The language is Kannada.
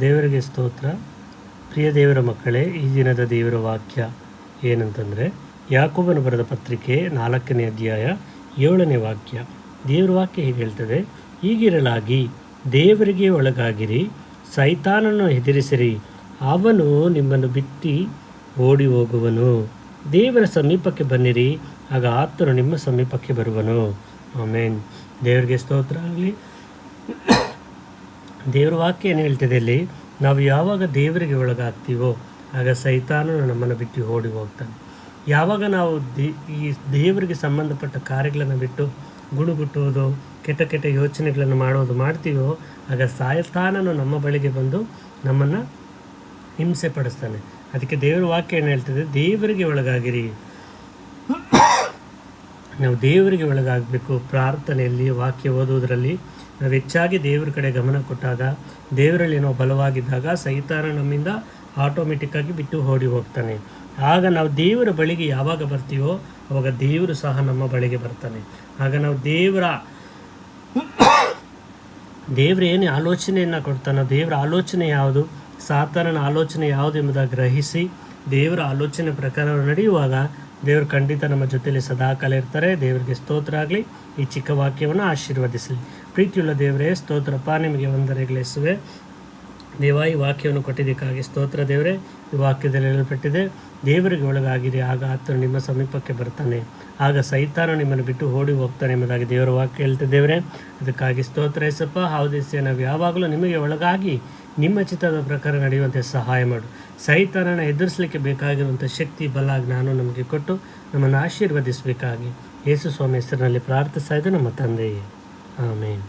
ದೇವರಿಗೆ ಸ್ತೋತ್ರ. ಪ್ರಿಯ ದೇವರ ಮಕ್ಕಳೇ, ಈ ದಿನದ ದೇವರ ವಾಕ್ಯ ಏನಂತಂದರೆ ಯಾಕೋಬನು ಬರೆದ ಪತ್ರಿಕೆ 4ನೇ ಅಧ್ಯಾಯ 7ನೇ ವಾಕ್ಯ. ದೇವರ ವಾಕ್ಯ ಹೀಗೆ ಹೇಳ್ತದೆ, ಹೀಗಿರಲಾಗಿ ದೇವರಿಗೆ ಒಳಗಾಗಿರಿ, ಸೈತಾನನ್ನು ಹೆದರಿಸಿರಿ, ಅವನು ನಿಮ್ಮನ್ನು ಬಿತ್ತಿ ಓಡಿ ಹೋಗುವನು. ದೇವರ ಸಮೀಪಕ್ಕೆ ಬನ್ನಿರಿ, ಆಗ ಆತನು ನಿಮ್ಮ ಸಮೀಪಕ್ಕೆ ಬರುವನು. ಆಮೇನ್. ದೇವರಿಗೆ ಸ್ತೋತ್ರ ಆಗಲಿ. ದೇವರ ವಾಕ್ಯ ಏನು ಹೇಳ್ತಿದೆ ಇಲ್ಲಿ, ನಾವು ಯಾವಾಗ ದೇವರಿಗೆ ಒಳಗಾಗ್ತೀವೋ ಆಗ ಸೈತಾನನು ನಮ್ಮನ್ನು ಬಿಟ್ಟು ಓಡಿ ಹೋಗ್ತಾನೆ. ಯಾವಾಗ ನಾವು ಈ ದೇವರಿಗೆ ಸಂಬಂಧಪಟ್ಟ ಕಾರ್ಯಗಳನ್ನು ಬಿಟ್ಟು ಗುಣಗುಟ್ಟುವುದು, ಕೆಟ್ಟ ಕೆಟ್ಟ ಯೋಚನೆಗಳನ್ನು ಮಾಡ್ತೀವೋ ಆಗ ಸೈತಾನನು ನಮ್ಮ ಬಳಿಗೆ ಬಂದು ನಮ್ಮನ್ನು ಹಿಂಸೆ ಪಡಿಸ್ತಾನೆ. ಅದಕ್ಕೆ ದೇವರ ವಾಕ್ಯ ಏನು ಹೇಳ್ತದೆ, ದೇವರಿಗೆ ಒಳಗಾಗಿರಿ. ನಾವು ದೇವರಿಗೆ ಒಳಗಾಗಬೇಕು. ಪ್ರಾರ್ಥನೆಯಲ್ಲಿ, ವಾಕ್ಯ ಓದುವುದರಲ್ಲಿ ನಾವು ಹೆಚ್ಚಾಗಿ ದೇವರ ಕಡೆ ಗಮನ ಕೊಟ್ಟಾಗ, ದೇವರಲ್ಲಿ ನಾವು ಬಲವಾಗಿದ್ದಾಗ ಸೈತಾನ ನಮ್ಮಿಂದ ಆಟೋಮೆಟಿಕ್ಕಾಗಿ ಬಿಟ್ಟು ಓಡಿ ಹೋಗ್ತಾನೆ. ಆಗ ನಾವು ದೇವರ ಬಳಿಗೆ ಯಾವಾಗ ಬರ್ತೀವೋ ಆವಾಗ ದೇವರು ಸಹ ನಮ್ಮ ಬಳಿಗೆ ಬರ್ತಾನೆ. ಆಗ ನಾವು ದೇವರು ಏನೇ ಆಲೋಚನೆಯನ್ನು ಕೊಡ್ತಾನೋ, ದೇವರ ಆಲೋಚನೆ ಯಾವುದು, ಸಾತಾನನ ಆಲೋಚನೆ ಯಾವುದು ಎಂಬುದಾಗಿ ಗ್ರಹಿಸಿ ದೇವರ ಆಲೋಚನೆ ಪ್ರಕಾರ ನಡೆಯುವಾಗ ದೇವರು ಖಂಡಿತ ನಮ್ಮ ಜೊತೆಯಲ್ಲಿ ಸದಾಕಾಲ ಇರ್ತಾರೆ. ದೇವರಿಗೆ ಸ್ತೋತ್ರ ಆಗಲಿ. ಈ ಚಿಕ್ಕ ವಾಕ್ಯವನ್ನು ಆಶೀರ್ವದಿಸಲಿ. ಪ್ರೀತಿಯುಳ್ಳ ದೇವರೇ, ಸ್ತೋತ್ರಪ್ಪ, ನಿಮಗೆ ವಂದನೆಗಳಿಸುವೆ. ದೇವ, ಈ ವಾಕ್ಯವನ್ನು ಕೊಟ್ಟಿದ್ದಕ್ಕಾಗಿ ಸ್ತೋತ್ರ ದೇವರೇ. ಈ ವಾಕ್ಯದಲ್ಲಿ ಹೇಳಲ್ಪಟ್ಟಿದೆ, ದೇವರಿಗೆ ಒಳಗಾಗಿರಿ, ಆಗ ಆತನು ನಿಮ್ಮ ಸಮೀಪಕ್ಕೆ ಬರ್ತಾನೆ, ಆಗ ಸೈತಾನ ನಿಮ್ಮನ್ನು ಬಿಟ್ಟು ಓಡಿ ಹೋಗ್ತಾನೆ ಎಂಬುದಾಗಿ ದೇವರ ವಾಕ್ಯ ಹೇಳ್ತಿದ್ದೇವೆ. ಅದಕ್ಕಾಗಿ ಸ್ತೋತ್ರ ಏಸಪ್ಪ. ಹೌದೇಸೆ, ನಾವು ಯಾವಾಗಲೂ ನಿಮಗೆ ಒಳಗಾಗಿ ನಿಮ್ಮ ಚಿತ್ತದ ಪ್ರಕಾರ ನಡೆಯುವಂತೆ ಸಹಾಯ ಮಾಡು. ಸೈತಾನನ ಎದುರಿಸಲಿಕ್ಕೆ ಬೇಕಾಗಿರುವಂಥ ಶಕ್ತಿ, ಬಲ, ಜ್ಞಾನ ನಮಗೆ ಕೊಟ್ಟು ನಮ್ಮನ್ನು ಆಶೀರ್ವದಿಸಬೇಕಾಗಿ ಯೇಸು ಸ್ವಾಮಿ ಹೆಸರಿನಲ್ಲಿ ಪ್ರಾರ್ಥಿಸ್ತಾ ಇದ್ದೆ ನಮ್ಮ ತಂದೆಯೇ. ಆಮೇನ್.